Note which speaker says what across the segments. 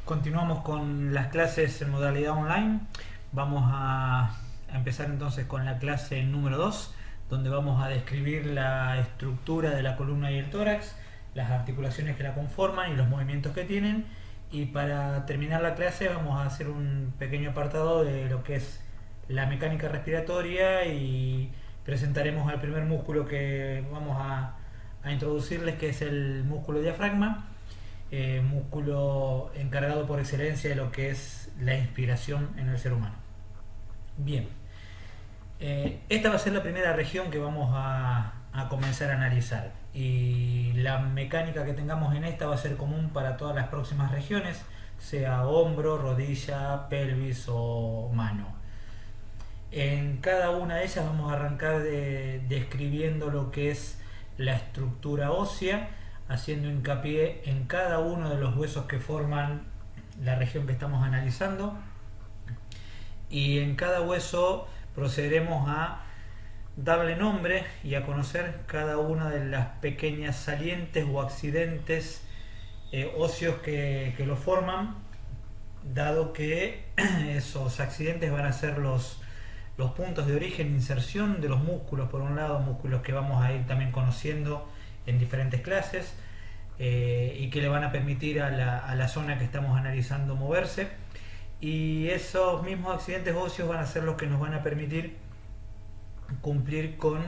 Speaker 1: Continuamos con las clases en modalidad online. Vamos a empezar entonces con la clase número 2, donde vamos a describir la estructura de la columna y el tórax, las articulaciones que la conforman y los movimientos que tienen. Y para terminar la clase vamos a hacer un pequeño apartado de lo que es la mecánica respiratoria y presentaremos el primer músculo que vamos a introducirles, que es el músculo diafragma, músculo encargado por excelencia de lo que es la inspiración en el ser humano. Bien, esta va a ser la primera región que vamos a comenzar a analizar, y la mecánica que tengamos en esta va a ser común para todas las próximas regiones, sea hombro, rodilla, pelvis o mano. En cada una de ellas vamos a arrancar describiendo lo que es la estructura ósea, haciendo hincapié en cada uno de los huesos que forman la región que estamos analizando, y en cada hueso procederemos a darle nombre y a conocer cada una de las pequeñas salientes o accidentes óseos que lo forman, dado que esos accidentes van a ser los puntos de origen e inserción de los músculos, por un lado, músculos que vamos a ir también conociendo en diferentes clases, y que le van a permitir a la zona que estamos analizando moverse, y esos mismos accidentes óseos van a ser los que nos van a permitir cumplir con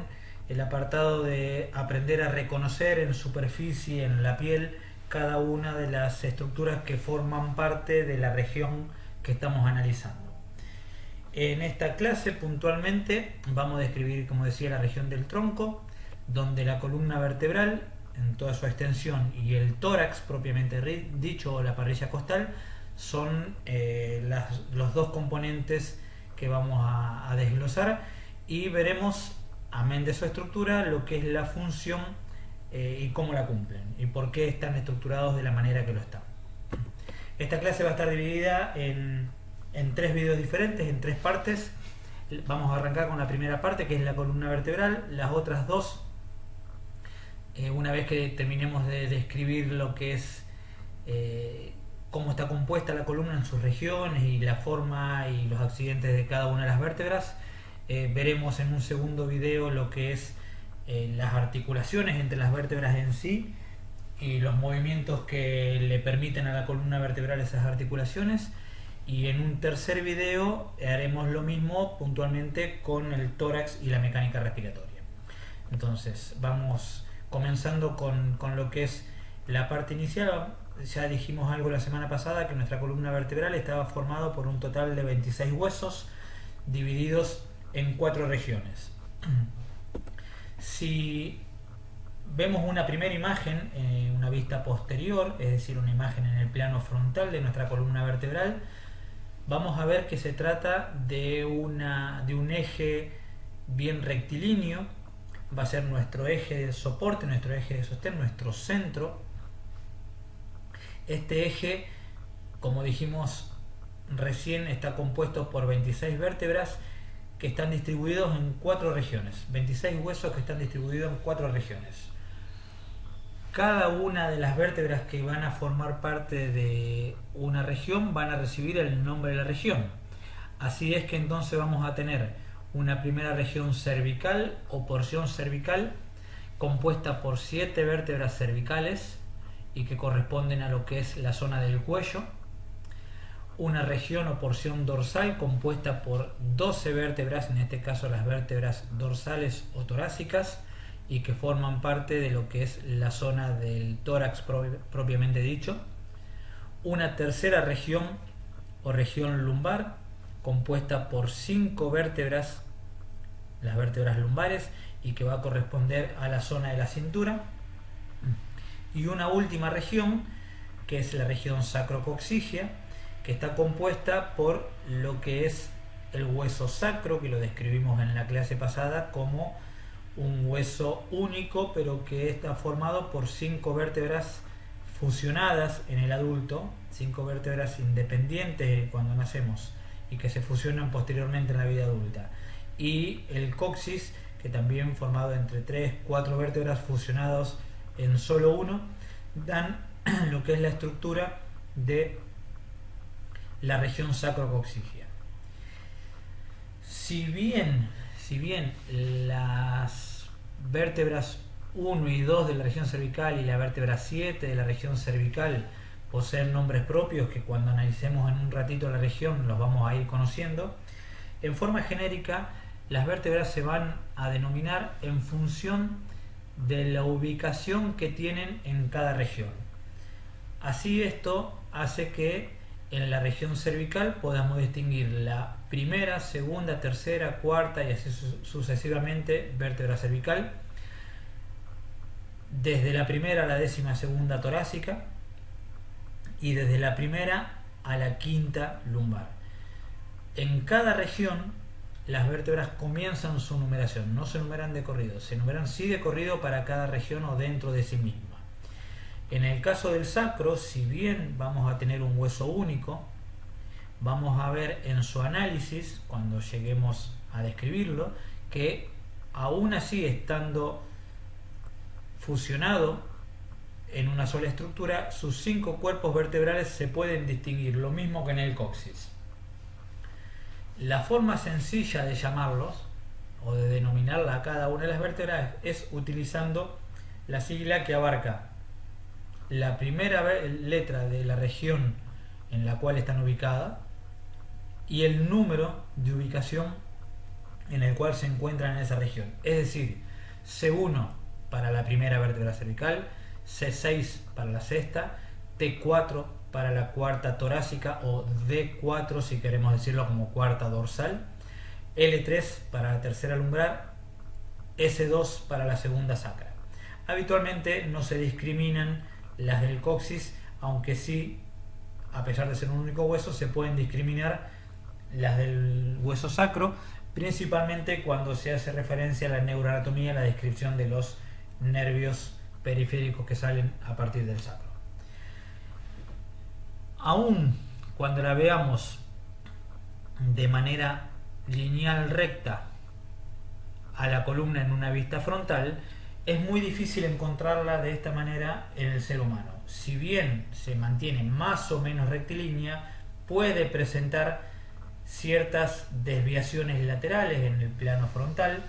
Speaker 1: el apartado de aprender a reconocer en superficie, en la piel, cada una de las estructuras que forman parte de la región que estamos analizando. En esta clase puntualmente vamos a describir, como decía, la región del tronco, donde la columna vertebral en toda su extensión y el tórax propiamente dicho, o la parrilla costal, son los dos componentes que vamos a desglosar, y veremos, amén de su estructura, lo que es la función y cómo la cumplen y por qué están estructurados de la manera que lo están. Esta clase va a estar dividida en tres videos diferentes, en tres partes. Vamos a arrancar con la primera parte, que es la columna vertebral. Las otras dos, una vez que terminemos de describir lo que es cómo está compuesta la columna en sus regiones y la forma y los accidentes de cada una de las vértebras, veremos en un segundo video lo que es las articulaciones entre las vértebras en sí y los movimientos que le permiten a la columna vertebral esas articulaciones. Y en un tercer video haremos lo mismo puntualmente con el tórax y la mecánica respiratoria. Entonces vamos comenzando con lo que es la parte inicial. Ya dijimos algo la semana pasada, que nuestra columna vertebral estaba formada por un total de 26 huesos divididos en 4 regiones. Si vemos una primera imagen, una vista posterior, es decir, una imagen en el plano frontal de nuestra columna vertebral, vamos a ver que se trata de un eje bien rectilíneo. Va a ser nuestro eje de soporte, nuestro eje de sostén, nuestro centro. Este eje, como dijimos recién, está compuesto por 26 vértebras que están distribuidos en 4 regiones, 26 huesos que están distribuidos en 4 regiones. Cada una de las vértebras que van a formar parte de una región van a recibir el nombre de la región. Así es que entonces vamos a tener una primera región cervical o porción cervical, compuesta por 7 vértebras cervicales y que corresponden a lo que es la zona del cuello. Una región o porción dorsal compuesta por 12 vértebras, en este caso las vértebras dorsales o torácicas, y que forman parte de lo que es la zona del tórax propiamente dicho. Una tercera región o región lumbar, compuesta por 5 vértebras, las vértebras lumbares, y que va a corresponder a la zona de la cintura. Y una última región, que es la región sacrocoxígea, que está compuesta por lo que es el hueso sacro, que lo describimos en la clase pasada como un hueso único, pero que está formado por 5 vértebras fusionadas en el adulto, 5 vértebras independientes cuando nacemos y que se fusionan posteriormente en la vida adulta, y el coxis, que también formado entre 3-4 vértebras fusionados en solo uno, dan lo que es la estructura de la región sacrocoxígea. Si bien las vértebras 1 y 2 de la región cervical y la vértebra 7 de la región cervical poseen nombres propios que cuando analicemos en un ratito la región los vamos a ir conociendo, en forma genérica las vértebras se van a denominar en función de la ubicación que tienen en cada región. Así esto hace que en la región cervical podamos distinguir la primera, segunda, tercera, cuarta y así sucesivamente vértebra cervical, desde la primera a la 12ª torácica y desde la primera a la 5ª lumbar. En cada región las vértebras comienzan su numeración, no se numeran de corrido, se numeran sí de corrido para cada región o dentro de sí misma. En el caso del sacro, si bien vamos a tener un hueso único, vamos a ver en su análisis, cuando lleguemos a describirlo, que aún así estando fusionado en una sola estructura, sus 5 cuerpos vertebrales se pueden distinguir, lo mismo que en el coxis. La forma sencilla de llamarlos o de denominarla a cada una de las vértebras es utilizando la sigla que abarca la primera letra de la región en la cual están ubicadas y el número de ubicación en el cual se encuentran en esa región. Es decir, C1 para la primera vértebra cervical, C6 para la sexta, T4 para la cuarta torácica o D4 si queremos decirlo como cuarta dorsal, L3 para la tercera lumbar, S2 para la segunda sacra. Habitualmente no se discriminan las del coxis, aunque sí, a pesar de ser un único hueso, se pueden discriminar las del hueso sacro, principalmente cuando se hace referencia a la neuroanatomía, la descripción de los nervios periféricos que salen a partir del sacro. Aún cuando la veamos de manera lineal recta a la columna en una vista frontal, es muy difícil encontrarla de esta manera en el ser humano. Si bien se mantiene más o menos rectilínea, puede presentar ciertas desviaciones laterales en el plano frontal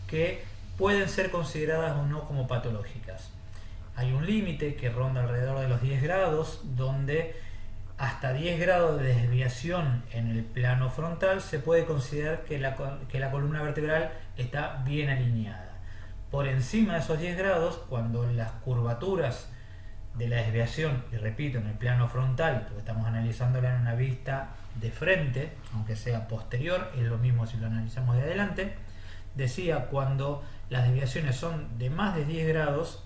Speaker 1: que pueden ser consideradas o no como patológicas. Hay un límite que ronda alrededor de los 10 grados, donde hasta 10 grados de desviación en el plano frontal se puede considerar que la columna vertebral está bien alineada. Por encima de esos 10 grados, cuando las curvaturas de la desviación, y repito, en el plano frontal, porque estamos analizándola en una vista de frente, aunque sea posterior, es lo mismo si lo analizamos de adelante, decía, cuando las desviaciones son de más de 10 grados,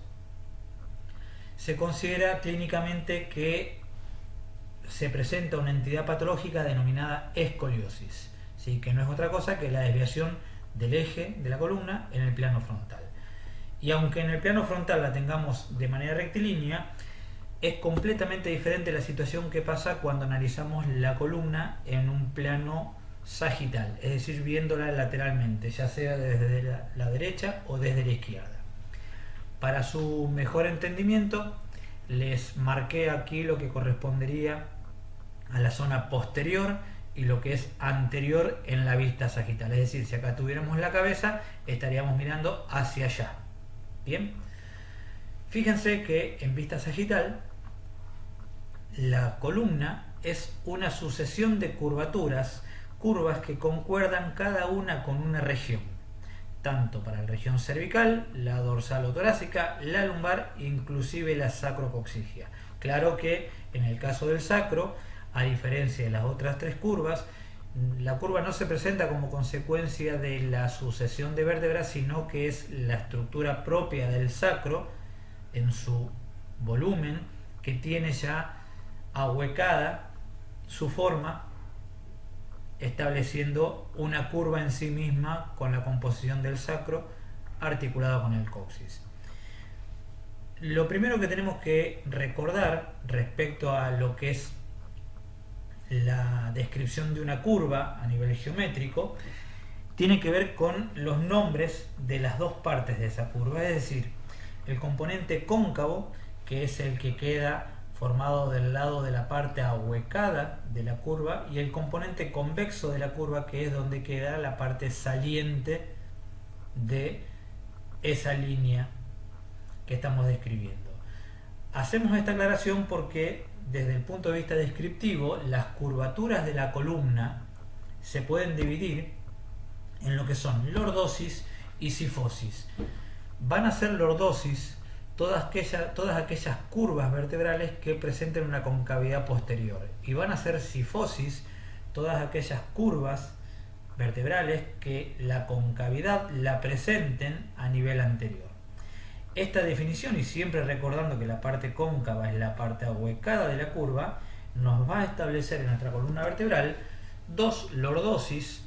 Speaker 1: se considera clínicamente que se presenta una entidad patológica denominada escoliosis, ¿sí? Que no es otra cosa que la desviación del eje de la columna en el plano frontal. Y aunque en el plano frontal la tengamos de manera rectilínea, es completamente diferente la situación que pasa cuando analizamos la columna en un plano sagital, es decir, viéndola lateralmente, ya sea desde la derecha o desde la izquierda. Para su mejor entendimiento, les marqué aquí lo que correspondería a la zona posterior y lo que es anterior en la vista sagital. Es decir, si acá tuviéramos la cabeza, estaríamos mirando hacia allá. Bien, fíjense que en vista sagital la columna es una sucesión de curvaturas, curvas que concuerdan cada una con una región, tanto para la región cervical, la dorsal o torácica, la lumbar, inclusive la sacrocoxígea. Claro que en el caso del sacro, a diferencia de las otras 3 curvas, la curva no se presenta como consecuencia de la sucesión de vértebras, sino que es la estructura propia del sacro en su volumen que tiene ya ahuecada su forma, estableciendo una curva en sí misma con la composición del sacro articulada con el coxis. Lo primero que tenemos que recordar respecto a lo que es la descripción de una curva a nivel geométrico tiene que ver con los nombres de las dos partes de esa curva, es decir, el componente cóncavo, que es el que queda formado del lado de la parte ahuecada de la curva, y el componente convexo de la curva, que es donde queda la parte saliente de esa línea que estamos describiendo. Hacemos esta aclaración porque desde el punto de vista descriptivo, las curvaturas de la columna se pueden dividir en lo que son lordosis y cifosis. Van a ser lordosis todas aquellas curvas vertebrales que presenten una concavidad posterior, y van a ser cifosis todas aquellas curvas vertebrales que la concavidad la presenten a nivel anterior. Esta definición, y siempre recordando que la parte cóncava es la parte ahuecada de la curva, nos va a establecer en nuestra columna vertebral dos lordosis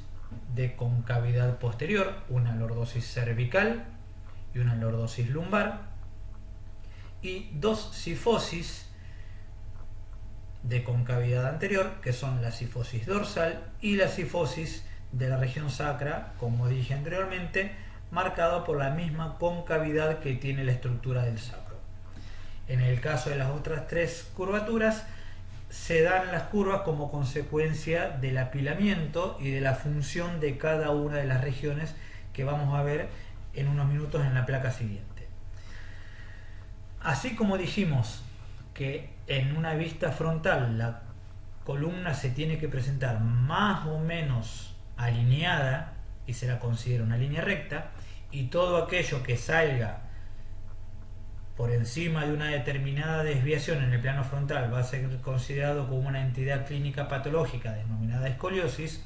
Speaker 1: de concavidad posterior, una lordosis cervical y una lordosis lumbar, y dos cifosis de concavidad anterior, que son la cifosis dorsal y la cifosis de la región sacra, como dije anteriormente, marcado por la misma concavidad que tiene la estructura del sacro. En el caso de las otras tres curvaturas, se dan las curvas como consecuencia del apilamiento y de la función de cada una de las regiones que vamos a ver en unos minutos en la placa siguiente. Así como dijimos que en una vista frontal la columna se tiene que presentar más o menos alineada y se la considera una línea recta, y todo aquello que salga por encima de una determinada desviación en el plano frontal va a ser considerado como una entidad clínica patológica denominada escoliosis.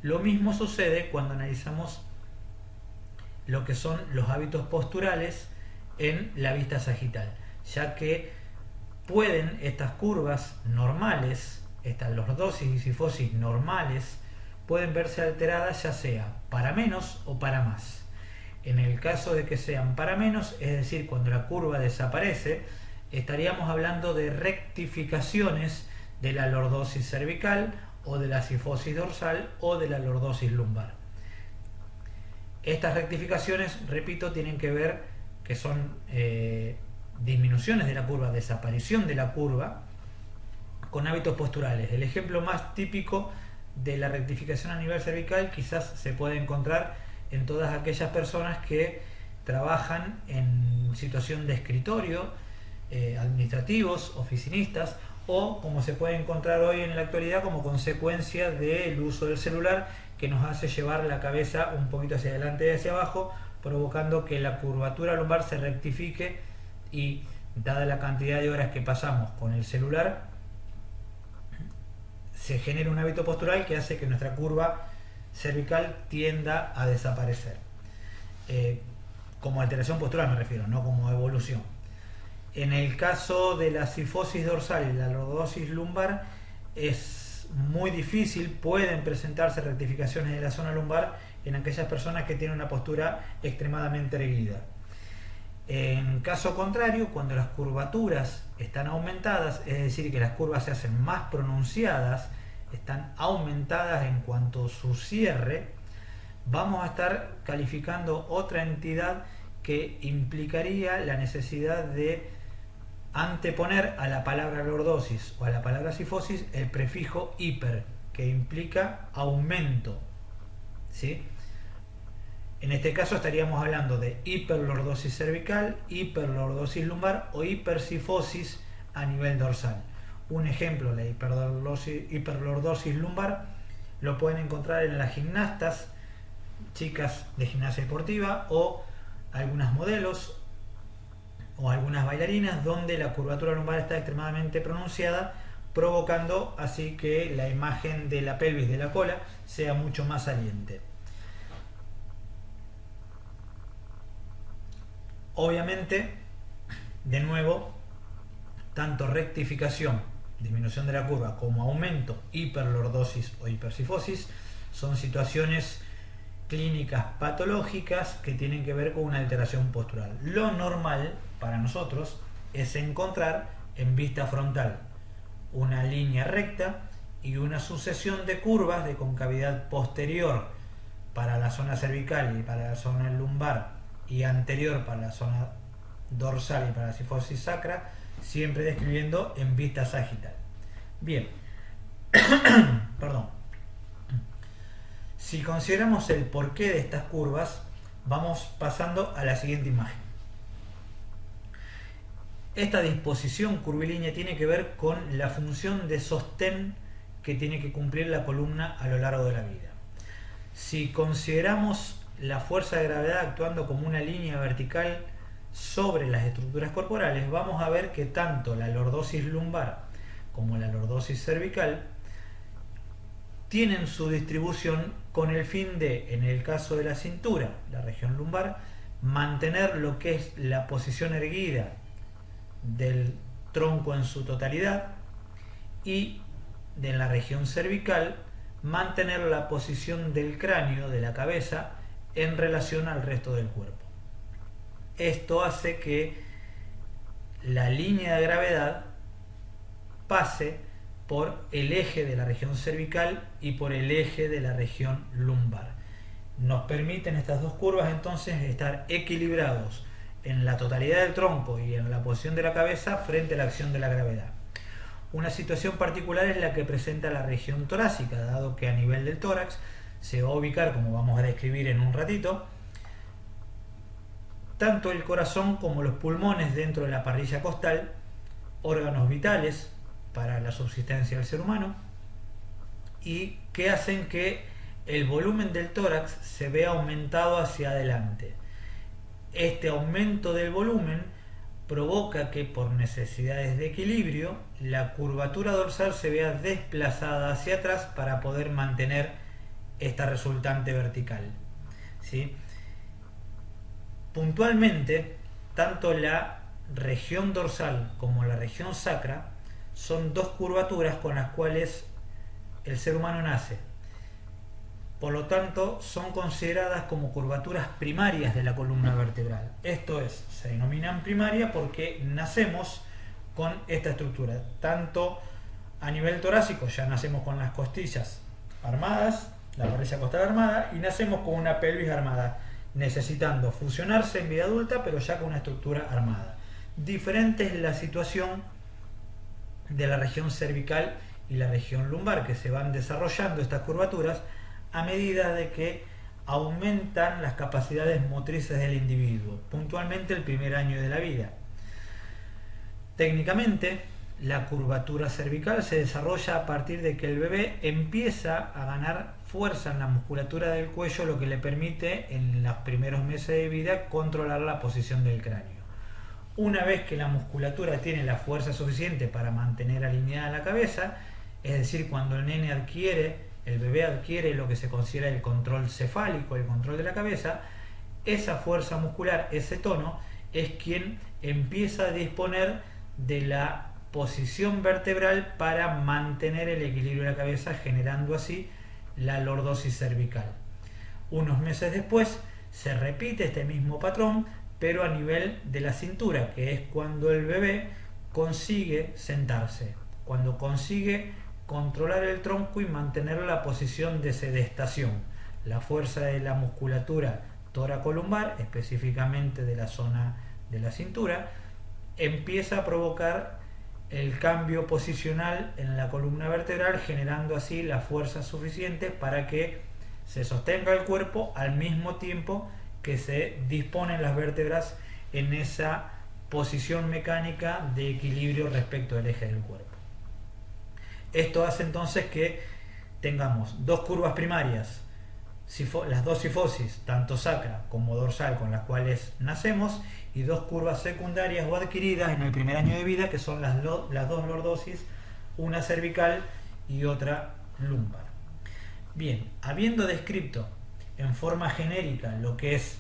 Speaker 1: Lo mismo sucede cuando analizamos lo que son los hábitos posturales en la vista sagital, ya que pueden estas curvas normales, estas lordosis y cifosis normales, pueden verse alteradas ya sea para menos o para más. En el caso de que sean para menos, es decir, cuando la curva desaparece, estaríamos hablando de rectificaciones de la lordosis cervical o de la cifosis dorsal o de la lordosis lumbar. Estas rectificaciones, repito, tienen que ver que son disminuciones de la curva, desaparición de la curva con hábitos posturales. El ejemplo más típico de la rectificación a nivel cervical quizás se puede encontrar en todas aquellas personas que trabajan en situación de escritorio, administrativos, oficinistas, o como se puede encontrar hoy en la actualidad como consecuencia del uso del celular, que nos hace llevar la cabeza un poquito hacia adelante y hacia abajo, provocando que la curvatura lumbar se rectifique, y dada la cantidad de horas que pasamos con el celular, se genera un hábito postural que hace que nuestra curva cervical tienda a desaparecer. Como alteración postural me refiero, no como evolución. En el caso de la cifosis dorsal y la lordosis lumbar es muy difícil, pueden presentarse rectificaciones de la zona lumbar en aquellas personas que tienen una postura extremadamente erguida. En caso contrario, cuando las curvaturas están aumentadas, es decir, que las curvas se hacen más pronunciadas, están aumentadas en cuanto a su cierre, vamos a estar calificando otra entidad que implicaría la necesidad de anteponer a la palabra lordosis o a la palabra cifosis el prefijo hiper, que implica aumento, ¿sí? En este caso estaríamos hablando de hiperlordosis cervical, hiperlordosis lumbar o hipercifosis a nivel dorsal. Un ejemplo, la hiperlordosis lumbar, lo pueden encontrar en las gimnastas, chicas de gimnasia deportiva, o algunas modelos o algunas bailarinas, donde la curvatura lumbar está extremadamente pronunciada, provocando así que la imagen de la pelvis, de la cola, sea mucho más saliente. Obviamente, de nuevo, tanto rectificación, disminución de la curva, como aumento, hiperlordosis o hipercifosis, son situaciones clínicas patológicas que tienen que ver con una alteración postural. Lo normal para nosotros es encontrar en vista frontal una línea recta y una sucesión de curvas de concavidad posterior para la zona cervical y para la zona lumbar, y anterior para la zona dorsal y para la cifosis sacra, siempre describiendo en vista sagital. Bien, perdón. Si consideramos el porqué de estas curvas, vamos pasando a la siguiente imagen. Esta disposición curvilínea tiene que ver con la función de sostén que tiene que cumplir la columna a lo largo de la vida. Si consideramos la fuerza de gravedad actuando como una línea vertical sobre las estructuras corporales, vamos a ver que tanto la lordosis lumbar como la lordosis cervical tienen su distribución con el fin de, en el caso de la cintura, la región lumbar, mantener lo que es la posición erguida del tronco en su totalidad, y de la región cervical mantener la posición del cráneo, de la cabeza, en relación al resto del cuerpo. Esto hace que la línea de gravedad pase por el eje de la región cervical y por el eje de la región lumbar. Nos permiten estas dos curvas entonces estar equilibrados en la totalidad del tronco y en la posición de la cabeza frente a la acción de la gravedad. Una situación particular es la que presenta la región torácica, dado que a nivel del tórax se va a ubicar, como vamos a describir en un ratito, tanto el corazón como los pulmones dentro de la parrilla costal, órganos vitales para la subsistencia del ser humano, y que hacen que el volumen del tórax se vea aumentado hacia adelante. Este aumento del volumen provoca que, por necesidades de equilibrio, la curvatura dorsal se vea desplazada hacia atrás para poder mantener esta resultante vertical, ¿sí? Puntualmente, tanto la región dorsal como la región sacra son dos curvaturas con las cuales el ser humano nace. Por lo tanto, son consideradas como curvaturas primarias de la columna vertebral. Esto es, se denominan primaria porque nacemos con esta estructura. Tanto a nivel torácico, ya nacemos con las costillas armadas, la parrilla costal armada, y nacemos con una pelvis armada, necesitando fusionarse en vida adulta, pero ya con una estructura armada. Diferente es la situación de la región cervical y la región lumbar, que se van desarrollando estas curvaturas a medida de que aumentan las capacidades motrices del individuo, puntualmente el primer año de la vida. Técnicamente, la curvatura cervical se desarrolla a partir de que el bebé empieza a ganar fuerza en la musculatura del cuello, lo que le permite en los primeros meses de vida controlar la posición del cráneo. Una vez que la musculatura tiene la fuerza suficiente para mantener alineada la cabeza, es decir, cuando el bebé adquiere lo que se considera el control cefálico, el control de la cabeza, esa fuerza muscular, ese tono, es quien empieza a disponer de la posición vertebral para mantener el equilibrio de la cabeza, generando así la lordosis cervical. Unos meses después se repite este mismo patrón, pero a nivel de la cintura, que es cuando el bebé consigue sentarse, cuando consigue controlar el tronco y mantener la posición de sedestación. La fuerza de la musculatura toracolumbar, específicamente de la zona de la cintura, empieza a provocar el cambio posicional en la columna vertebral, generando así la fuerza suficiente para que se sostenga el cuerpo al mismo tiempo que se disponen las vértebras en esa posición mecánica de equilibrio respecto del eje del cuerpo. Esto hace entonces que tengamos dos curvas primarias, las dos sifosis, tanto sacra como dorsal, con las cuales nacemos, y dos curvas secundarias o adquiridas en el primer año de vida, que son las dos lordosis, una cervical y otra lumbar. Bien, habiendo descrito en forma genérica lo que es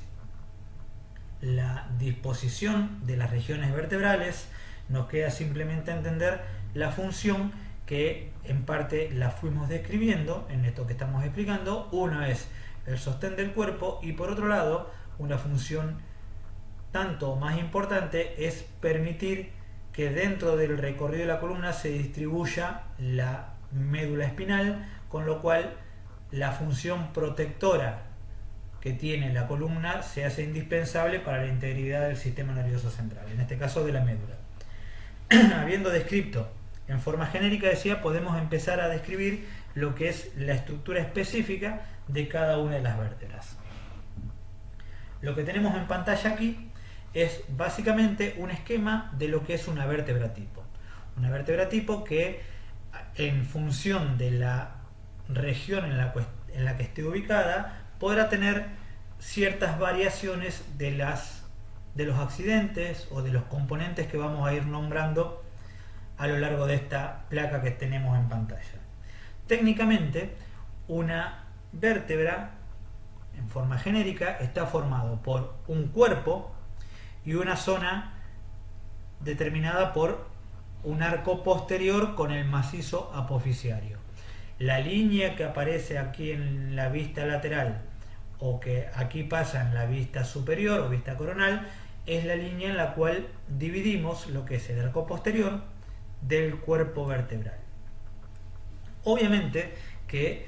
Speaker 1: la disposición de las regiones vertebrales, nos queda simplemente entender la función que en parte la fuimos describiendo en esto que estamos explicando. Uno es el sostén del cuerpo, y por otro lado, una función tanto más importante es permitir que dentro del recorrido de la columna se distribuya la médula espinal, con lo cual la función protectora que tiene la columna se hace indispensable para la integridad del sistema nervioso central, en este caso de la médula. habiendo descrito en forma genérica, decía, podemos empezar a describir lo que es la estructura específica de cada una de las vértebras. Lo que tenemos en pantalla aquí es básicamente un esquema de lo que es una vértebra tipo. Una vértebra tipo que, en función de la región en la que esté ubicada, podrá tener ciertas variaciones de los accidentes o de los componentes que vamos a ir nombrando a lo largo de esta placa que tenemos en pantalla. Técnicamente, una vértebra en forma genérica está formado por un cuerpo y una zona determinada por un arco posterior con el macizo apofisiario. La línea que aparece aquí en la vista lateral o que aquí pasa en la vista superior o vista coronal es la línea en la cual dividimos lo que es el arco posterior del cuerpo vertebral. Obviamente que,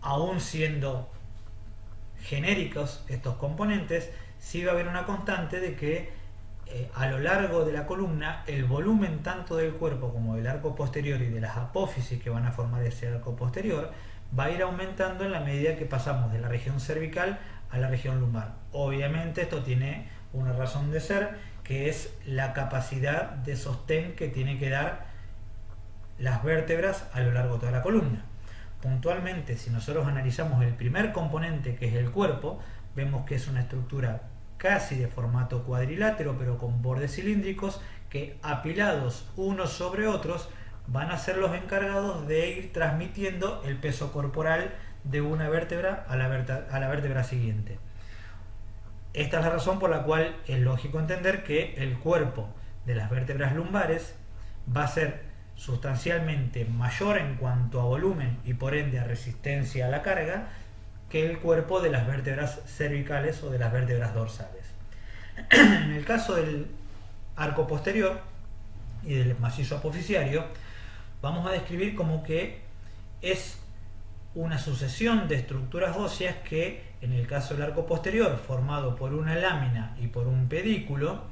Speaker 1: aún siendo genéricos estos componentes, sí va a haber una constante de que a lo largo de la columna el volumen tanto del cuerpo como del arco posterior y de las apófisis que van a formar ese arco posterior va a ir aumentando en la medida que pasamos de la región cervical a la región lumbar. Obviamente esto tiene una razón de ser, que es la capacidad de sostén que tiene que dar las vértebras a lo largo de toda la columna. Puntualmente, si nosotros analizamos el primer componente, que es el cuerpo, vemos que es una estructura casi de formato cuadrilátero, pero con bordes cilíndricos que, apilados unos sobre otros, van a ser los encargados de ir transmitiendo el peso corporal de una vértebra a la vértebra siguiente. Esta es la razón por la cual es lógico entender que el cuerpo de las vértebras lumbares va a ser sustancialmente mayor en cuanto a volumen y por ende a resistencia a la carga que el cuerpo de las vértebras cervicales o de las vértebras dorsales. En el caso del arco posterior y del macizo apofisiario, vamos a describir como que es una sucesión de estructuras óseas que, en el caso del arco posterior, formado por una lámina y por un pedículo,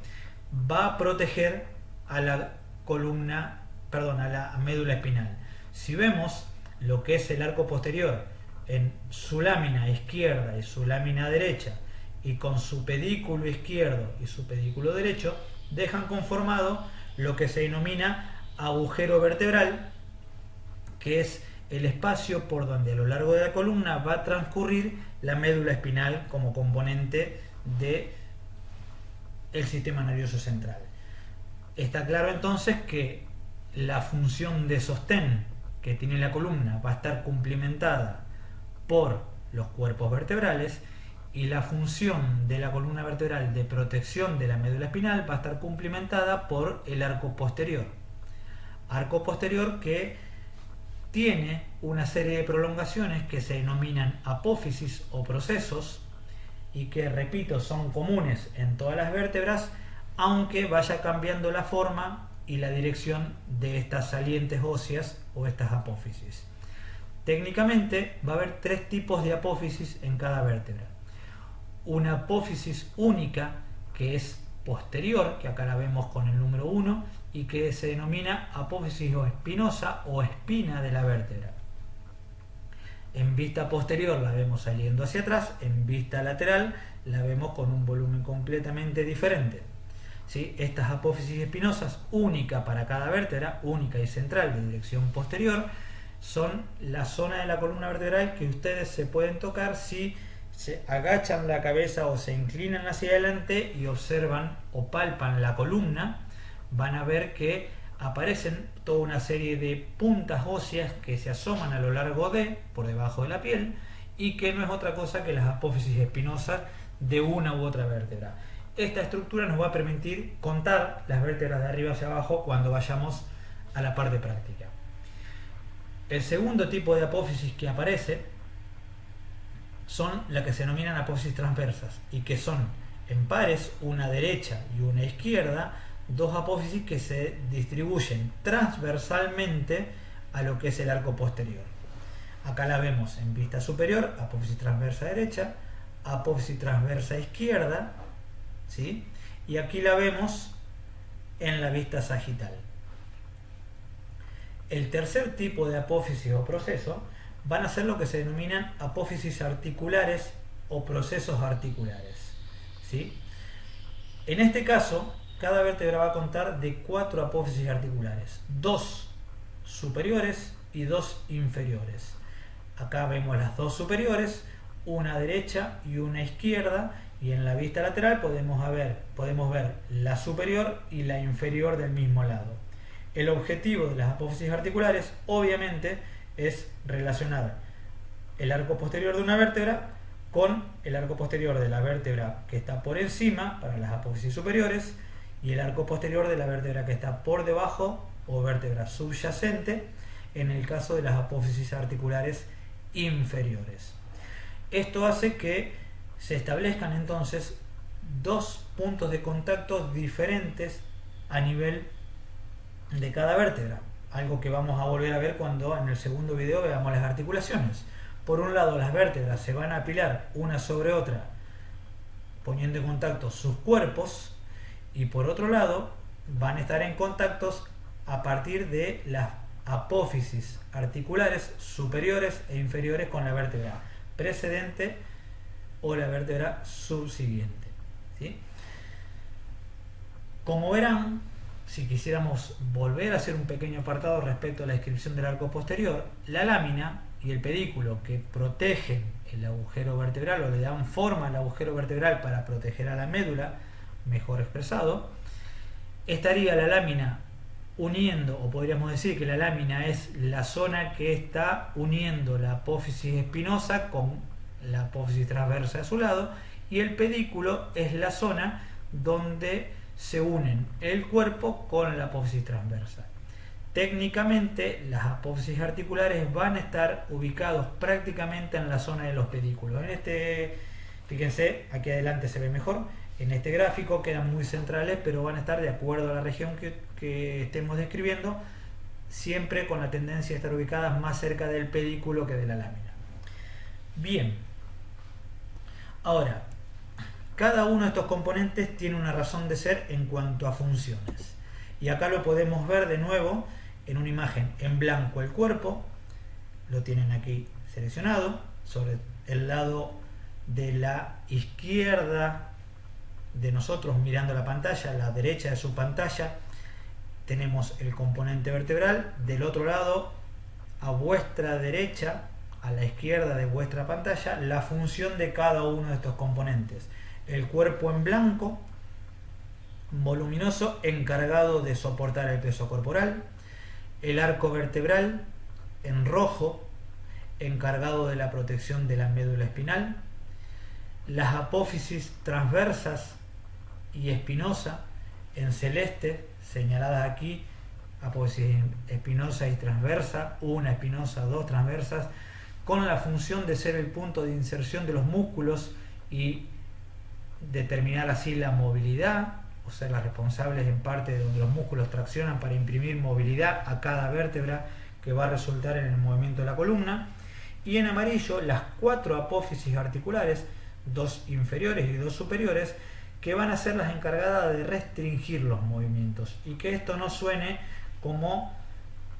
Speaker 1: va a proteger a la columna, perdón, a la médula espinal. Si vemos lo que es el arco posterior en su lámina izquierda y su lámina derecha, y con su pedículo izquierdo y su pedículo derecho, dejan conformado lo que se denomina agujero vertebral, que es el espacio por donde a lo largo de la columna va a transcurrir la médula espinal como componente del sistema nervioso central. Está claro entonces que la función de sostén que tiene la columna va a estar cumplimentada por los cuerpos vertebrales, y la función de la columna vertebral de protección de la médula espinal va a estar cumplimentada por el arco posterior. Arco posterior que tiene una serie de prolongaciones que se denominan apófisis o procesos y que, repito, son comunes en todas las vértebras, aunque vaya cambiando la forma y la dirección de estas salientes óseas o estas apófisis. Técnicamente va a haber tres tipos de apófisis en cada vértebra. Una apófisis única, que es posterior, que acá la vemos con el número 1, y que se denomina apófisis o espinosa o espina de la vértebra. En vista posterior la vemos saliendo hacia atrás, en vista lateral la vemos con un volumen completamente diferente. ¿Sí? Estas apófisis espinosas, única para cada vértebra, única y central de dirección posterior, son la zona de la columna vertebral que ustedes se pueden tocar si se agachan la cabeza o se inclinan hacia adelante y observan o palpan la columna. Van a ver que aparecen toda una serie de puntas óseas que se asoman a lo largo por debajo de la piel, y que no es otra cosa que las apófisis espinosas de una u otra vértebra. Esta estructura nos va a permitir contar las vértebras de arriba hacia abajo cuando vayamos a la parte práctica. El segundo tipo de apófisis que aparece son las que se denominan apófisis transversas, y que son en pares, una derecha y una izquierda, dos apófisis que se distribuyen transversalmente a lo que es el arco posterior. Acá la vemos en vista superior, apófisis transversa derecha, apófisis transversa izquierda, ¿sí? Y aquí la vemos en la vista sagital. El tercer tipo de apófisis o proceso van a ser lo que se denominan apófisis articulares o procesos articulares, ¿sí? En este caso, cada vértebra va a contar de 4 apófisis articulares, 2 superiores y 2 inferiores. Acá vemos las 2 superiores, una derecha y una izquierda, y en la vista lateral podemos ver la superior y la inferior del mismo lado. El objetivo de las apófisis articulares, obviamente, es relacionar el arco posterior de una vértebra con el arco posterior de la vértebra que está por encima para las apófisis superiores y el arco posterior de la vértebra que está por debajo o vértebra subyacente en el caso de las apófisis articulares inferiores. Esto hace que se establezcan entonces 2 puntos de contacto diferentes a nivel de cada vértebra, algo que vamos a volver a ver cuando en el segundo video veamos las articulaciones. Por un lado, las vértebras se van a apilar una sobre otra poniendo en contacto sus cuerpos, y por otro lado van a estar en contactos a partir de las apófisis articulares superiores e inferiores con la vértebra precedente o la vértebra subsiguiente, ¿sí? Como verán, si quisiéramos volver a hacer un pequeño apartado respecto a la descripción del arco posterior, la lámina y el pedículo que protegen el agujero vertebral o le dan forma al agujero vertebral para proteger a la médula, mejor expresado, estaría la lámina uniendo, o podríamos decir que la lámina es la zona que está uniendo la apófisis espinosa con la apófisis transversa a su lado, y el pedículo es la zona donde se unen el cuerpo con la apófisis transversa. Técnicamente, las apófisis articulares van a estar ubicados prácticamente en la zona de los pedículos. Fíjense, aquí adelante se ve mejor. En este gráfico quedan muy centrales, pero van a estar de acuerdo a la región que estemos describiendo, siempre con la tendencia a estar ubicadas más cerca del pedículo que de la lámina. Bien, ahora, cada uno de estos componentes tiene una razón de ser en cuanto a funciones. Y acá lo podemos ver de nuevo en una imagen en blanco el cuerpo, lo tienen aquí seleccionado, sobre el lado de la izquierda de nosotros mirando la pantalla, la derecha de su pantalla, tenemos el componente vertebral, del otro lado, a vuestra derecha, a la izquierda de vuestra pantalla, la función de cada uno de estos componentes. El cuerpo en blanco, voluminoso, encargado de soportar el peso corporal. El arco vertebral en rojo, encargado de la protección de la médula espinal. Las apófisis transversas y espinosa en celeste, señaladas aquí, apófisis espinosa y transversa, una espinosa, 2 transversas, con la función de ser el punto de inserción de los músculos y determinar así la movilidad, o ser las responsables en parte de donde los músculos traccionan para imprimir movilidad a cada vértebra que va a resultar en el movimiento de la columna. Y en amarillo las 4 apófisis articulares, 2 inferiores y 2 superiores, que van a ser las encargadas de restringir los movimientos, y que esto no suene como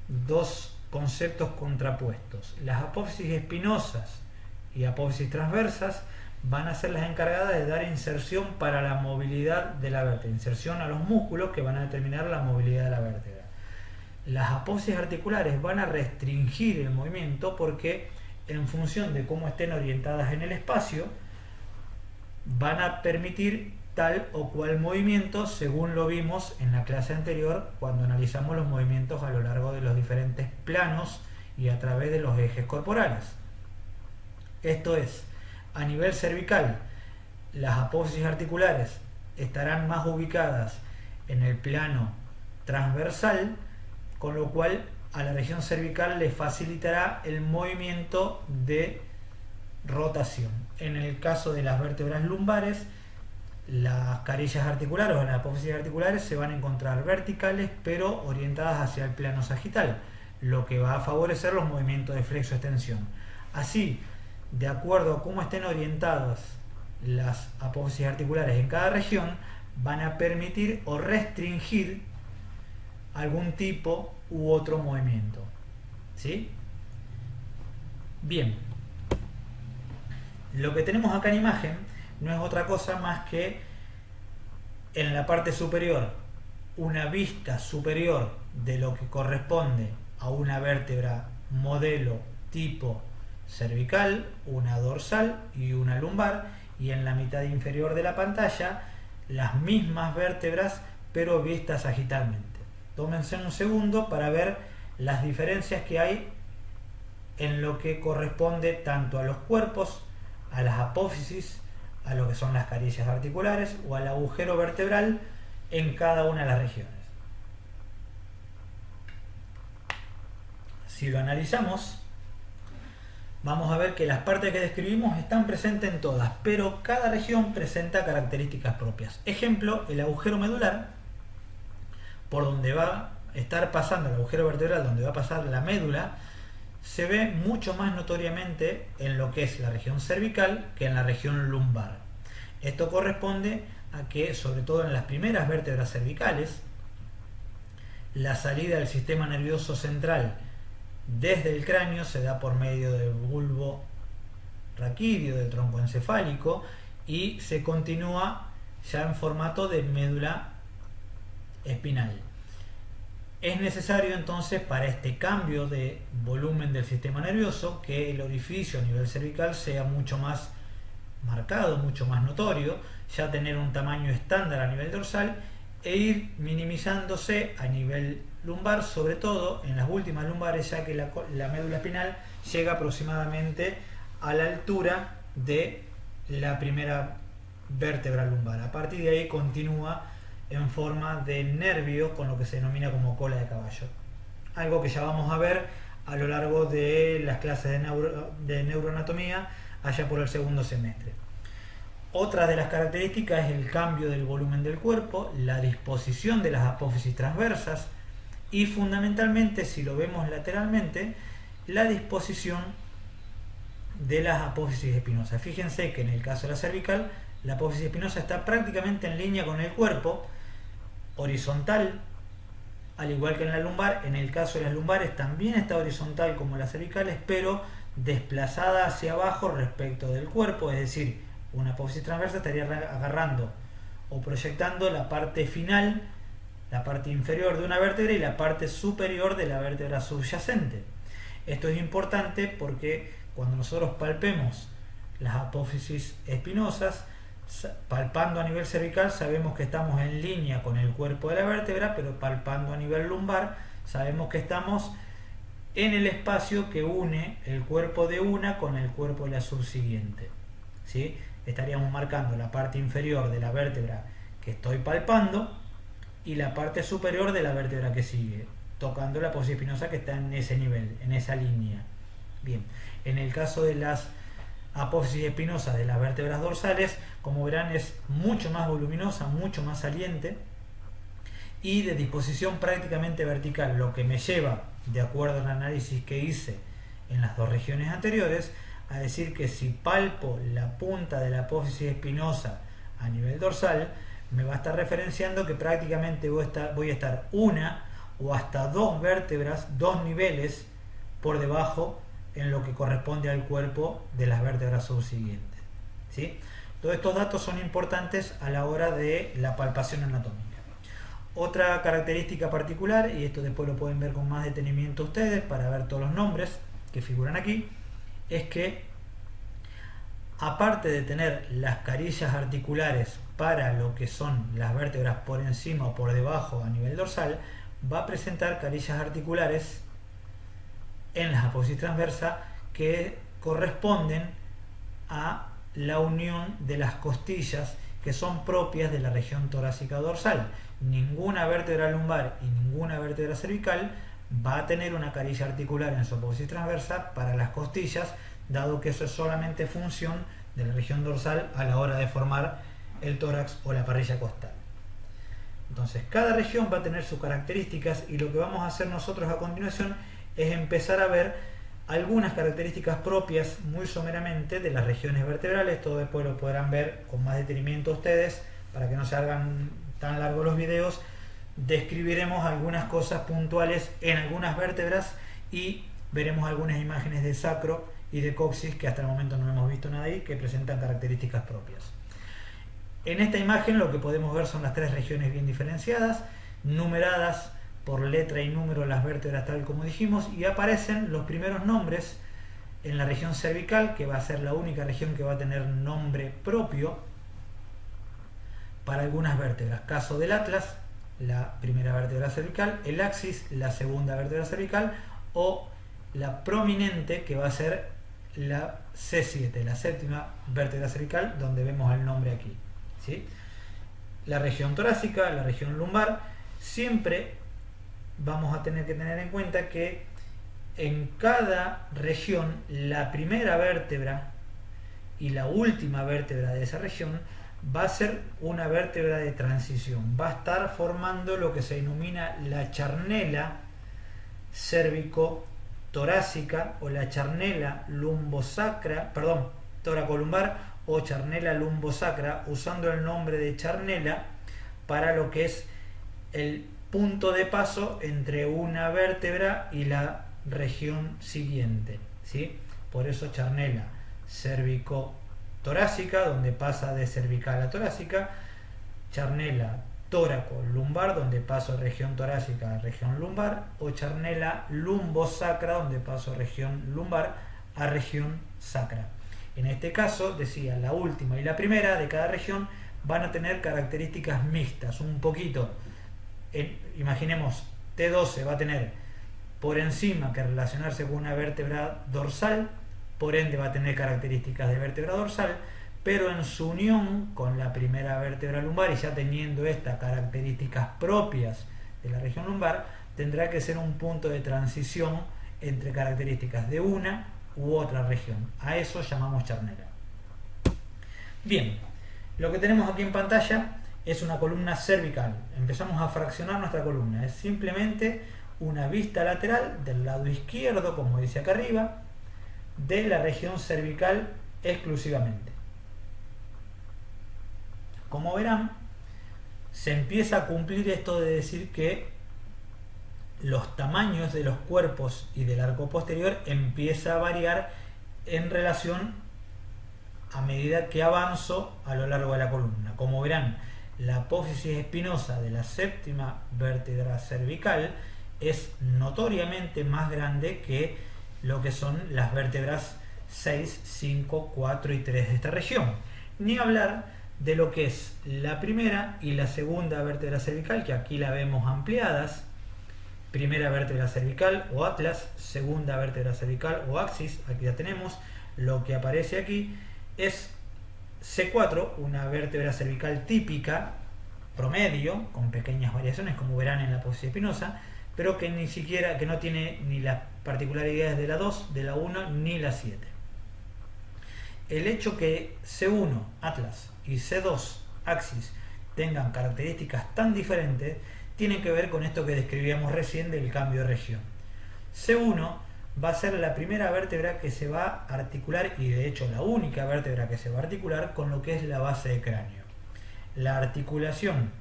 Speaker 1: 2 conceptos contrapuestos. Las apófisis espinosas y apófisis transversas van a ser las encargadas de dar inserción para la movilidad de la vértebra, inserción a los músculos que van a determinar la movilidad de la vértebra. Las apófisis articulares van a restringir el movimiento porque, en función de cómo estén orientadas en el espacio, van a permitir tal o cual movimiento, según lo vimos en la clase anterior cuando analizamos los movimientos a lo largo de los diferentes planos y a través de los ejes corporales. Esto es, a nivel cervical, las apófisis articulares estarán más ubicadas en el plano transversal, con lo cual a la región cervical le facilitará el movimiento de rotación. En el caso de las vértebras lumbares, las carillas articulares o las apófisis articulares se van a encontrar verticales pero orientadas hacia el plano sagital, lo que va a favorecer los movimientos de flexo-extensión. Así, de acuerdo a cómo estén orientadas las apófisis articulares en cada región, van a permitir o restringir algún tipo u otro movimiento. ¿Sí? Bien, lo que tenemos acá en imagen no es otra cosa más que en la parte superior una vista superior de lo que corresponde a una vértebra modelo tipo cervical, una dorsal y una lumbar, y en la mitad inferior de la pantalla las mismas vértebras pero vistas sagitalmente. Tómense un segundo para ver las diferencias que hay en lo que corresponde tanto a los cuerpos, a las apófisis, a lo que son las carillas articulares o al agujero vertebral en cada una de las regiones. Si lo analizamos, vamos a ver que las partes que describimos están presentes en todas, pero cada región presenta características propias. Ejemplo, el agujero medular, por donde va a estar pasando el agujero vertebral, donde va a pasar la médula, se ve mucho más notoriamente en lo que es la región cervical que en la región lumbar. Esto corresponde a que, sobre todo en las primeras vértebras cervicales, la salida del sistema nervioso central desde el cráneo se da por medio del bulbo raquídeo, del tronco encefálico, y se continúa ya en formato de médula espinal. Es necesario entonces para este cambio de volumen del sistema nervioso que el orificio a nivel cervical sea mucho más marcado, mucho más notorio, ya tener un tamaño estándar a nivel dorsal e ir minimizándose a nivel lumbar, sobre todo en las últimas lumbares, ya que la médula espinal llega aproximadamente a la altura de la primera vértebra lumbar. A partir de ahí continúa en forma de nervio con lo que se denomina como cola de caballo. Algo que ya vamos a ver a lo largo de las clases de neuroanatomía allá por el segundo semestre. Otra de las características es el cambio del volumen del cuerpo, la disposición de las apófisis transversas y fundamentalmente, si lo vemos lateralmente, la disposición de las apófisis espinosas. Fíjense que en el caso de la cervical, la apófisis espinosa está prácticamente en línea con el cuerpo, horizontal, al igual que en la lumbar. En el caso de las lumbares también está horizontal como las cervicales, pero desplazada hacia abajo respecto del cuerpo, es decir, una apófisis transversa estaría agarrando o proyectando la parte final, la parte inferior de una vértebra y la parte superior de la vértebra subyacente. Esto es importante porque cuando nosotros palpemos las apófisis espinosas, palpando a nivel cervical sabemos que estamos en línea con el cuerpo de la vértebra, pero palpando a nivel lumbar sabemos que estamos en el espacio que une el cuerpo de una con el cuerpo de la subsiguiente. ¿Sí? Estaríamos marcando la parte inferior de la vértebra que estoy palpando y la parte superior de la vértebra que sigue, tocando la apófisis espinosa que está en ese nivel, en esa línea. Bien, en el caso de las apófisis espinosas de las vértebras dorsales, como verán, es mucho más voluminosa, mucho más saliente y de disposición prácticamente vertical, lo que me lleva, de acuerdo al análisis que hice en las dos regiones anteriores, a decir que si palpo la punta de la apófisis espinosa a nivel dorsal, me va a estar referenciando que prácticamente voy a estar una o hasta dos vértebras, dos niveles por debajo en lo que corresponde al cuerpo de las vértebras subsiguientes. ¿Sí? Todos estos datos son importantes a la hora de la palpación anatómica. Otra característica particular, y esto después lo pueden ver con más detenimiento ustedes para ver todos los nombres que figuran aquí, es que aparte de tener las carillas articulares para lo que son las vértebras por encima o por debajo a nivel dorsal, va a presentar carillas articulares en las apófisis transversas que corresponden a la unión de las costillas que son propias de la región torácica dorsal. Ninguna vértebra lumbar y ninguna vértebra cervical va a tener una carilla articular en su apófisis transversa para las costillas, dado que eso es solamente función de la región dorsal a la hora de formar el tórax o la parrilla costal. Entonces, cada región va a tener sus características y lo que vamos a hacer nosotros a continuación es empezar a ver algunas características propias muy someramente de las regiones vertebrales. Todo después lo podrán ver con más detenimiento ustedes para que no se hagan tan largos los videos. describiremos algunas cosas puntuales en algunas vértebras y veremos algunas imágenes de sacro y de coxis que hasta el momento no hemos visto nada ahí, que presentan características propias. En esta imagen lo que podemos ver son las tres regiones bien diferenciadas, numeradas por letra y número las vértebras tal como dijimos, y aparecen los primeros nombres en la región cervical, que va a ser la única región que va a tener nombre propio para algunas vértebras. Caso del atlas, la primera vértebra cervical, el axis, la segunda vértebra cervical, o la prominente, que va a ser la C7, la séptima vértebra cervical, donde vemos el nombre aquí, ¿sí? La región torácica, la región lumbar, siempre vamos a tener que tener en cuenta que en cada región la primera vértebra y la última vértebra de esa región va a ser una vértebra de transición, va a estar formando lo que se denomina la charnela cérvico-torácica o la charnela lumbosacra, perdón, toracolumbar o charnela lumbosacra, usando el nombre de charnela para lo que es el punto de paso entre una vértebra y la región siguiente, ¿sí? Por eso charnela cérvico-torácica, donde pasa de cervical a torácica, charnela tóraco-lumbar, donde paso región torácica a región lumbar, o charnela lumbosacra, donde paso región lumbar a región sacra. En este caso, decía, la última y la primera de cada región van a tener características mixtas, un poquito. Imaginemos, T12 va a tener por encima que relacionarse con una vértebra dorsal, por ende va a tener características de vértebra dorsal, pero en su unión con la primera vértebra lumbar y ya teniendo estas características propias de la región lumbar, tendrá que ser un punto de transición entre características de una u otra región. A eso llamamos charnela. Bien, lo que tenemos aquí en pantalla es una columna cervical. Empezamos a fraccionar nuestra columna. Es simplemente una vista lateral del lado izquierdo, como dice acá arriba, de la región cervical exclusivamente. Como verán, se empieza a cumplir esto de decir que los tamaños de los cuerpos y del arco posterior empieza a variar en relación a medida que avanzo a lo largo de la columna. Como verán, la apófisis espinosa de la séptima vértebra cervical es notoriamente más grande que lo que son las vértebras 6, 5, 4 y 3 de esta región. Ni hablar de lo que es la primera y la segunda vértebra cervical, que aquí la vemos ampliadas. Primera vértebra cervical o atlas, segunda vértebra cervical o axis, aquí ya tenemos. Lo que aparece aquí es C4, una vértebra cervical típica, promedio, con pequeñas variaciones, como verán en la apófisis espinosa, pero que ni siquiera, que no tiene ni las particularidades de la 2, de la 1, ni la 7. El hecho que C1, atlas, y C2, axis, tengan características tan diferentes, tiene que ver con esto que describíamos recién del cambio de región. C1 va a ser la primera vértebra que se va a articular, y de hecho la única vértebra que se va a articular con lo que es la base de cráneo. La articulación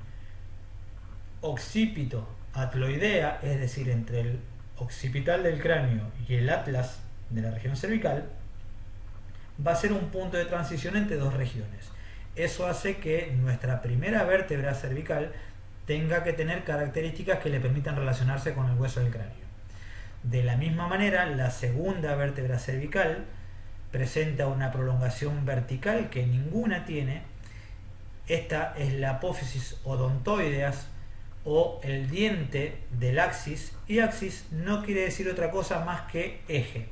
Speaker 1: occipito-atloidea, es decir, entre el occipital del cráneo y el atlas de la región cervical, va a ser un punto de transición entre dos regiones. Eso hace que nuestra primera vértebra cervical tenga que tener características que le permitan relacionarse con el hueso del cráneo. De la misma manera, la segunda vértebra cervical presenta una prolongación vertical que ninguna tiene. Esta es la apófisis odontoideas o el diente del axis, y axis no quiere decir otra cosa más que eje.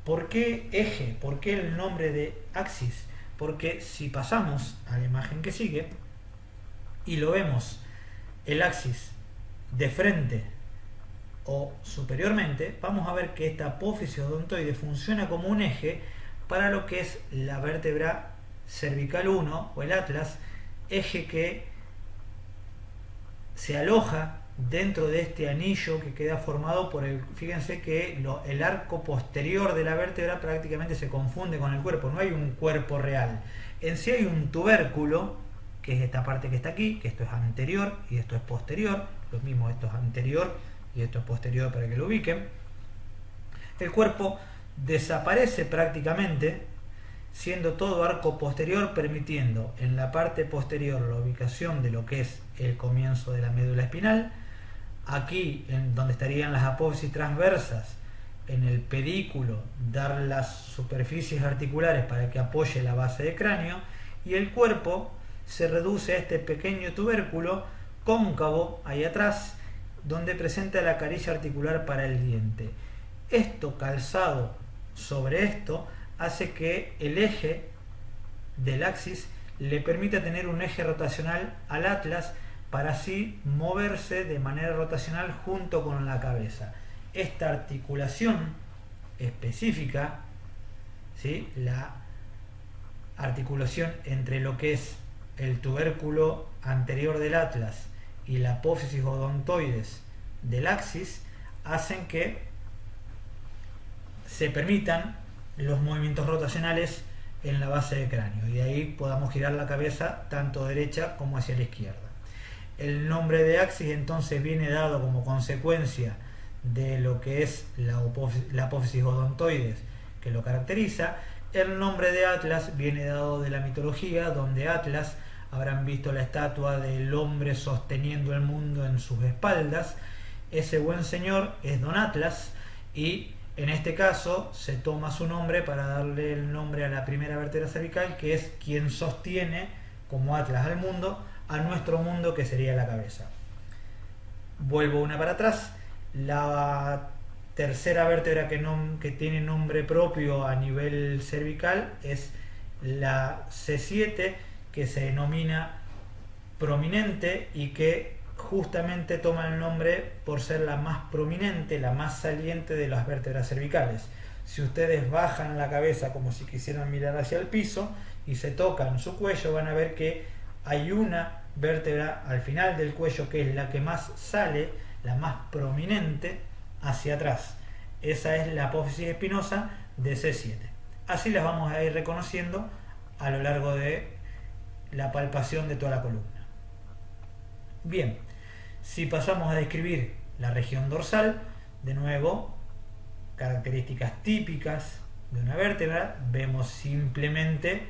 Speaker 1: ¿Por qué eje? ¿Por qué el nombre de axis? Porque si pasamos a la imagen que sigue y lo vemos el axis de frente o superiormente, vamos a ver que esta apófisis odontoide funciona como un eje para lo que es la vértebra cervical 1 o el atlas, eje que se aloja dentro de este anillo que queda formado por el, fíjense que el arco posterior de la vértebra prácticamente se confunde con el cuerpo, no hay un cuerpo real, en sí hay un tubérculo que es esta parte que está aquí, que esto es anterior y esto es posterior. Lo mismo, esto es anterior y esto es posterior para que lo ubiquen. El cuerpo desaparece prácticamente, siendo todo arco posterior, permitiendo en la parte posterior la ubicación de lo que es el comienzo de la médula espinal. Aquí, en donde estarían las apófisis transversas, en el pedículo, dar las superficies articulares para que apoye la base de cráneo, y el cuerpo se reduce a este pequeño tubérculo cóncavo ahí atrás, donde presenta la caricia articular para el diente. Esto calzado sobre esto hace que el eje del axis le permita tener un eje rotacional al atlas para así moverse de manera rotacional junto con la cabeza. Esta articulación específica, ¿sí?, la articulación entre lo que es el tubérculo anterior del atlas y la apófisis odontoides del axis, hacen que se permitan los movimientos rotacionales en la base del cráneo, y de ahí podamos girar la cabeza tanto derecha como hacia la izquierda. El nombre de axis entonces viene dado como consecuencia de lo que es la apófisis odontoides que lo caracteriza. El nombre de Atlas viene dado de la mitología, donde Atlas, habrán visto la estatua del hombre sosteniendo el mundo en sus espaldas. Ese buen señor es Don Atlas, y en este caso se toma su nombre para darle el nombre a la primera vértebra cervical, que es quien sostiene como Atlas al mundo, a nuestro mundo, que sería la cabeza. Vuelvo una para atrás. La tercera vértebra que tiene nombre propio a nivel cervical es la C7, que se denomina prominente y que justamente toma el nombre por ser la más prominente, la más saliente de las vértebras cervicales. Si ustedes bajan la cabeza como si quisieran mirar hacia el piso y se tocan su cuello, van a ver que hay una vértebra al final del cuello que es la que más sale, la más prominente hacia atrás. Esa es la apófisis espinosa de C7. Así las vamos a ir reconociendo a lo largo de la palpación de toda la columna. Bien, si pasamos a describir la región dorsal, de nuevo, características típicas de una vértebra, vemos simplemente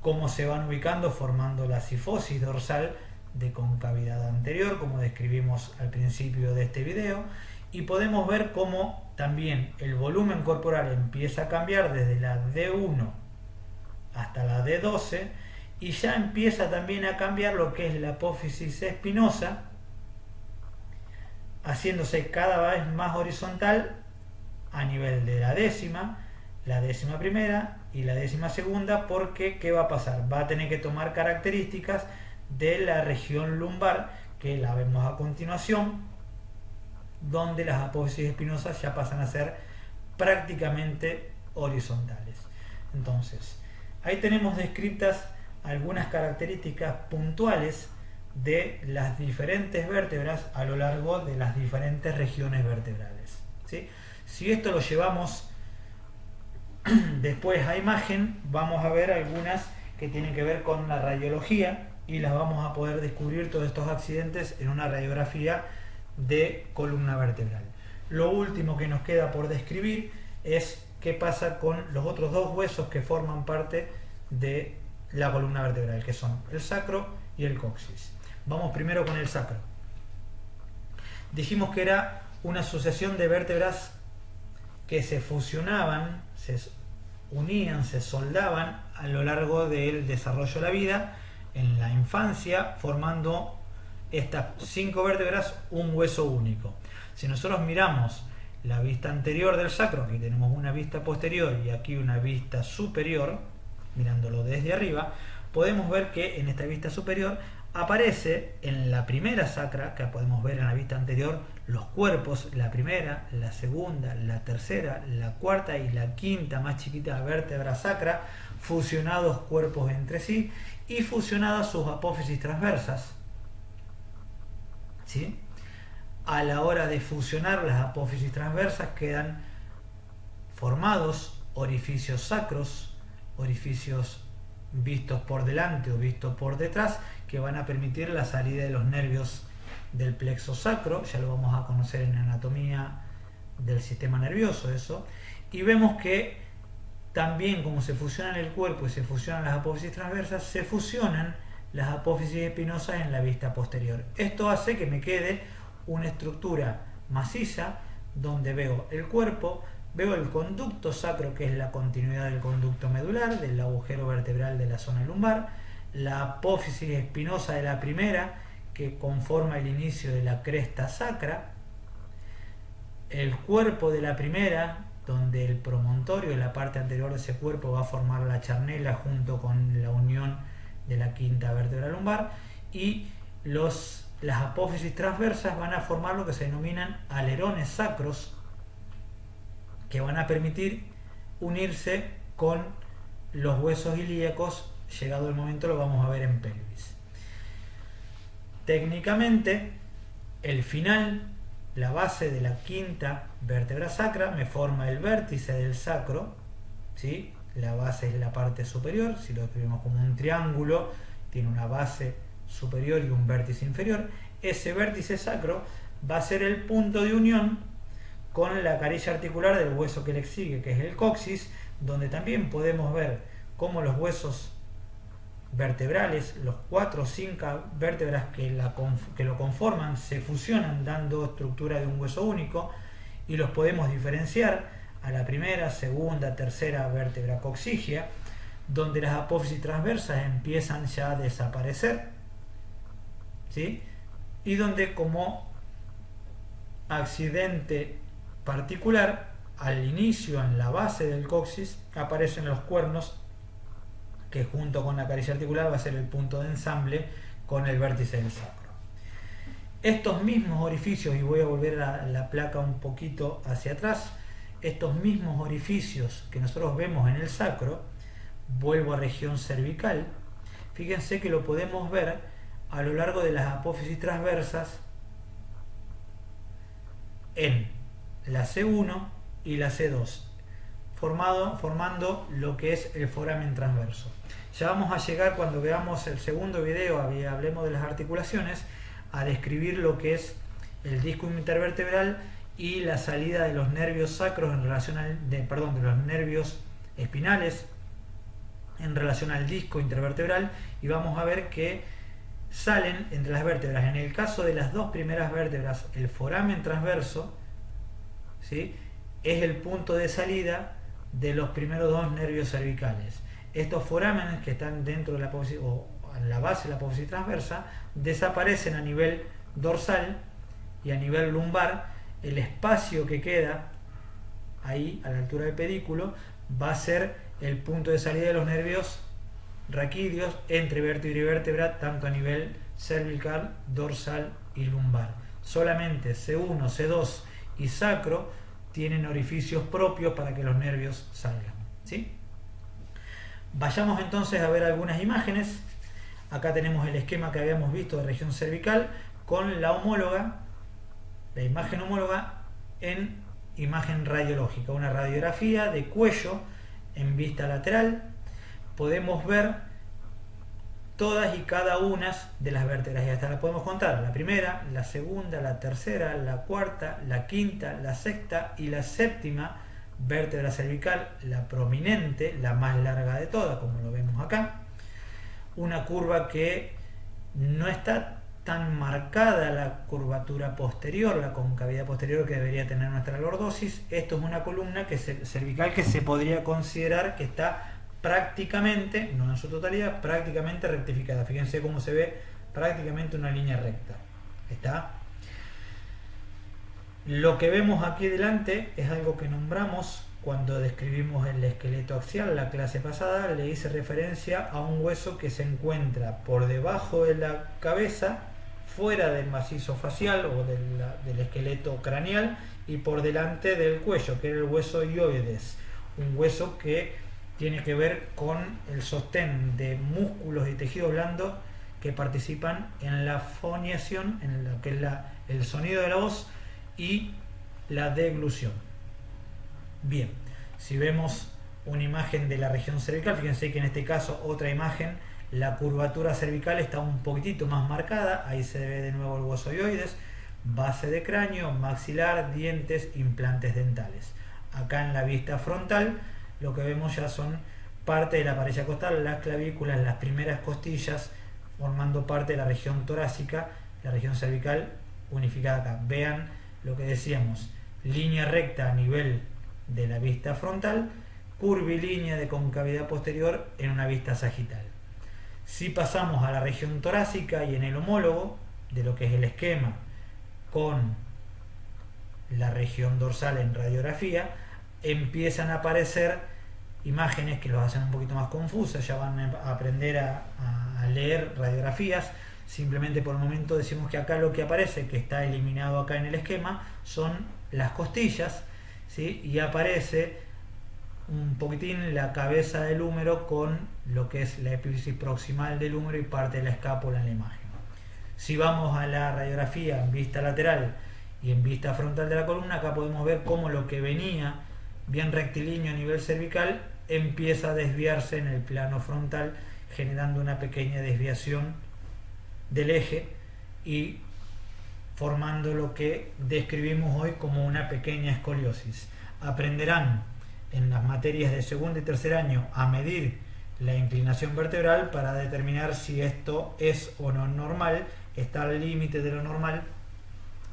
Speaker 1: cómo se van ubicando formando la cifosis dorsal de concavidad anterior, como describimos al principio de este video, y podemos ver cómo también el volumen corporal empieza a cambiar desde la D1 hasta la D12, y ya empieza también a cambiar lo que es la apófisis espinosa, haciéndose cada vez más horizontal a nivel de la décima primera y la 12ª, porque ¿qué va a pasar? Va a tener que tomar características de la región lumbar, que la vemos a continuación, donde las apófisis espinosas ya pasan a ser prácticamente horizontales. Entonces, ahí tenemos descritas algunas características puntuales de las diferentes vértebras a lo largo de las diferentes regiones vertebrales, ¿sí? Si esto lo llevamos después a imagen, vamos a ver algunas que tienen que ver con la radiología, y las vamos a poder descubrir todos estos accidentes en una radiografía de columna vertebral. Lo último que nos queda por describir es qué pasa con los otros dos huesos que forman parte de la columna vertebral, que son el sacro y el coxis. Vamos primero con el sacro. Dijimos que era una sucesión de vértebras que se fusionaban, se unían, se soldaban a lo largo del desarrollo de la vida, en la infancia, formando estas 5 vértebras un hueso único. Si nosotros miramos la vista anterior del sacro, aquí tenemos una vista posterior y aquí una vista superior, mirándolo desde arriba, podemos ver que en esta vista superior aparece en la primera sacra, que podemos ver en la vista anterior, los cuerpos, la primera, la segunda, la tercera, la cuarta y la quinta más chiquita vértebra sacra, fusionados cuerpos entre sí y fusionadas sus apófisis transversas, ¿sí? A la hora de fusionar las apófisis transversas quedan formados orificios sacros, orificios vistos por delante o vistos por detrás, que van a permitir la salida de los nervios del plexo sacro. Ya lo vamos a conocer en anatomía del sistema nervioso eso. Y vemos que también, como se fusionan el cuerpo y se fusionan las apófisis transversas, se fusionan las apófisis espinosas en la vista posterior. Esto hace que me quede una estructura maciza donde veo el cuerpo, veo el conducto sacro, que es la continuidad del conducto medular, del agujero vertebral de la zona lumbar, la apófisis espinosa de la primera, que conforma el inicio de la cresta sacra, el cuerpo de la primera, donde el promontorio de la parte anterior de ese cuerpo va a formar la charnela junto con la unión de la quinta vértebra lumbar, y las apófisis transversas van a formar lo que se denominan alerones sacros, que van a permitir unirse con los huesos ilíacos. Llegado el momento lo vamos a ver en pelvis. Técnicamente, el final, la base de la quinta vértebra sacra, me forma el vértice del sacro, ¿sí? La base es la parte superior. Si lo escribimos como un triángulo, tiene una base superior y un vértice inferior. Ese vértice sacro va a ser el punto de unión con la carilla articular del hueso que le sigue, que es el coxis, donde también podemos ver cómo los huesos vertebrales, los 4 o 5 vértebras que lo conforman, se fusionan dando estructura de un hueso único, y los podemos diferenciar a la primera, segunda, tercera vértebra coxigia, donde las apófisis transversas empiezan ya a desaparecer, ¿sí? Y donde, como accidente particular, al inicio, en la base del coxis, aparecen los cuernos, que junto con la carilla articular va a ser el punto de ensamble con el vértice del sacro. Estos mismos orificios, y voy a volver la placa un poquito hacia atrás, estos mismos orificios que nosotros vemos en el sacro, vuelvo a región cervical, fíjense que lo podemos ver a lo largo de las apófisis transversas en la C1 y la C2, formando lo que es el foramen transverso. Ya vamos a llegar, cuando veamos el segundo video, hablemos de las articulaciones, a describir lo que es el disco intervertebral y la salida de los nervios sacros en relación de los nervios espinales en relación al disco intervertebral, y vamos a ver que salen entre las vértebras. En el caso de las dos primeras vértebras, el foramen transverso, ¿sí?, es el punto de salida de los primeros dos nervios cervicales. Estos forámenes, que están dentro de la apófisis o en la base de la apófisis transversa, desaparecen a nivel dorsal y a nivel lumbar. El espacio que queda ahí a la altura del pedículo va a ser el punto de salida de los nervios raquídeos entre vértebra y vértebra, tanto a nivel cervical, dorsal y lumbar. Solamente C1, C2 y sacro tienen orificios propios para que los nervios salgan, ¿sí? Vayamos entonces a ver algunas imágenes. Acá tenemos el esquema que habíamos visto de región cervical con la homóloga, la imagen homóloga en imagen radiológica, una radiografía de cuello en vista lateral. Podemos ver todas y cada una de las vértebras, y hasta las podemos contar: la primera, la segunda, la tercera, la cuarta, la quinta, la sexta y la séptima vértebra cervical, la prominente, la más larga de todas, como lo vemos acá. Una curva que no está tan marcada, la curvatura posterior, la concavidad posterior que debería tener nuestra lordosis. Esto es una columna cervical que se podría considerar que está prácticamente, no en su totalidad, prácticamente rectificada. Fíjense cómo se ve prácticamente una línea recta. ¿Está? Lo que vemos aquí delante es algo que nombramos cuando describimos el esqueleto axial la clase pasada. Le hice referencia a un hueso que se encuentra por debajo de la cabeza, fuera del macizo facial o del esqueleto craneal, y por delante del cuello, que es el hueso ioides, un hueso que tiene que ver con el sostén de músculos y tejidos blandos que participan en la foniación, en lo que es el sonido de la voz, y la deglución. Bien, si vemos una imagen de la región cervical. Fíjense que en este caso otra imagen, la curvatura cervical está un poquitito más marcada, ahí se ve de nuevo el hueso ovoides, base de cráneo, maxilar, dientes, implantes dentales. Acá en la vista frontal lo que vemos ya son parte de la parilla costal, las clavículas, las primeras costillas, formando parte de la región torácica, la región cervical unificada acá. Vean lo que decíamos, línea recta a nivel de la vista frontal, curvilínea de concavidad posterior en una vista sagital. Si pasamos a la región torácica y en el homólogo de lo que es el esquema con la región dorsal en radiografía, empiezan a aparecer imágenes que los hacen un poquito más confusas. Ya van a aprender a leer radiografías. Simplemente por el momento decimos que acá lo que aparece, que está eliminado acá en el esquema, son las costillas, ¿sí? Y aparece un poquitín la cabeza del húmero con lo que es la epífisis proximal del húmero y parte de la escápula en la imagen. Si vamos a la radiografía en vista lateral y en vista frontal de la columna, acá podemos ver cómo lo que venía bien rectilíneo a nivel cervical empieza a desviarse en el plano frontal, generando una pequeña desviación del eje y formando lo que describimos hoy como una pequeña escoliosis. Aprenderán en las materias de segundo y tercer año a medir la inclinación vertebral para determinar si esto es o no normal, está al límite de lo normal,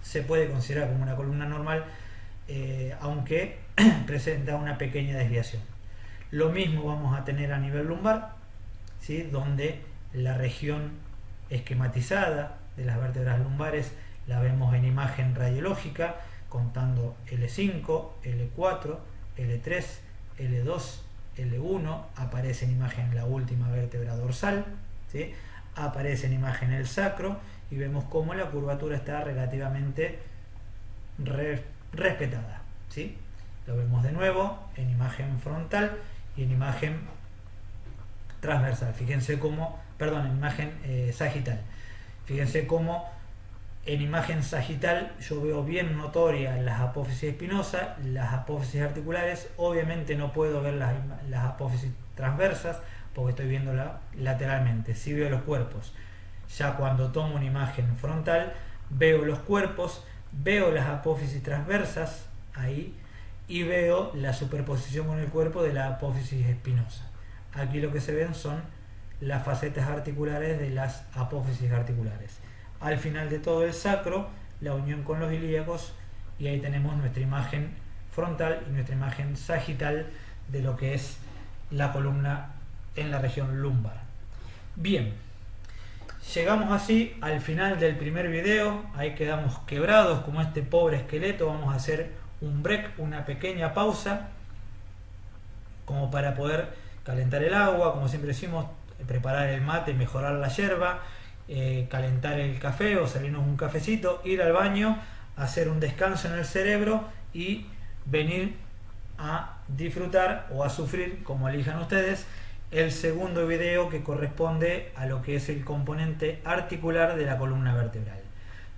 Speaker 1: se puede considerar como una columna normal, aunque presenta una pequeña desviación. Lo mismo vamos a tener a nivel lumbar, ¿sí? Donde la región esquematizada de las vértebras lumbares la vemos en imagen radiológica, contando L5, L4, L3, L2, L1, aparece en imagen la última vértebra dorsal, ¿sí? Aparece en imagen el sacro y vemos cómo la curvatura está relativamente respetada, ¿sí? Lo vemos de nuevo en imagen frontal y en imagen transversal. Fíjense cómo, perdón, en imagen sagital. Fíjense cómo en imagen sagital yo veo bien notoria las apófisis espinosas, las apófisis articulares. Obviamente no puedo ver las apófisis transversas porque estoy viéndola lateralmente. Sí veo los cuerpos. Ya cuando tomo una imagen frontal veo los cuerpos, veo las apófisis transversas ahí y veo la superposición con el cuerpo de la apófisis espinosa. Aquí lo que se ven son las facetas articulares de las apófisis articulares. Al final de todo el sacro, la unión con los ilíacos, y ahí tenemos nuestra imagen frontal y nuestra imagen sagital de lo que es la columna en la región lumbar. Bien, llegamos así al final del primer video. Ahí quedamos quebrados como este pobre esqueleto. Vamos a hacer un break, una pequeña pausa, como para poder calentar el agua, como siempre decimos, preparar el mate, mejorar la yerba, calentar el café o servirnos un cafecito, ir al baño, hacer un descanso en el cerebro y venir a disfrutar o a sufrir, como elijan ustedes, el segundo video que corresponde a lo que es el componente articular de la columna vertebral.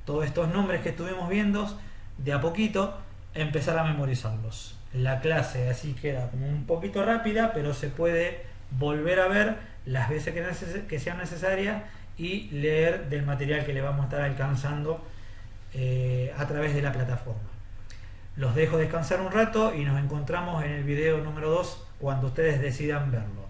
Speaker 1: Todos estos nombres que estuvimos viendo, de a poquito empezar a memorizarlos. La clase así queda como un poquito rápida, pero se puede volver a ver las veces que sean necesarias y leer del material que le vamos a estar alcanzando a través de la plataforma. Los dejo descansar un rato y nos encontramos en el video número 2 cuando ustedes decidan verlo.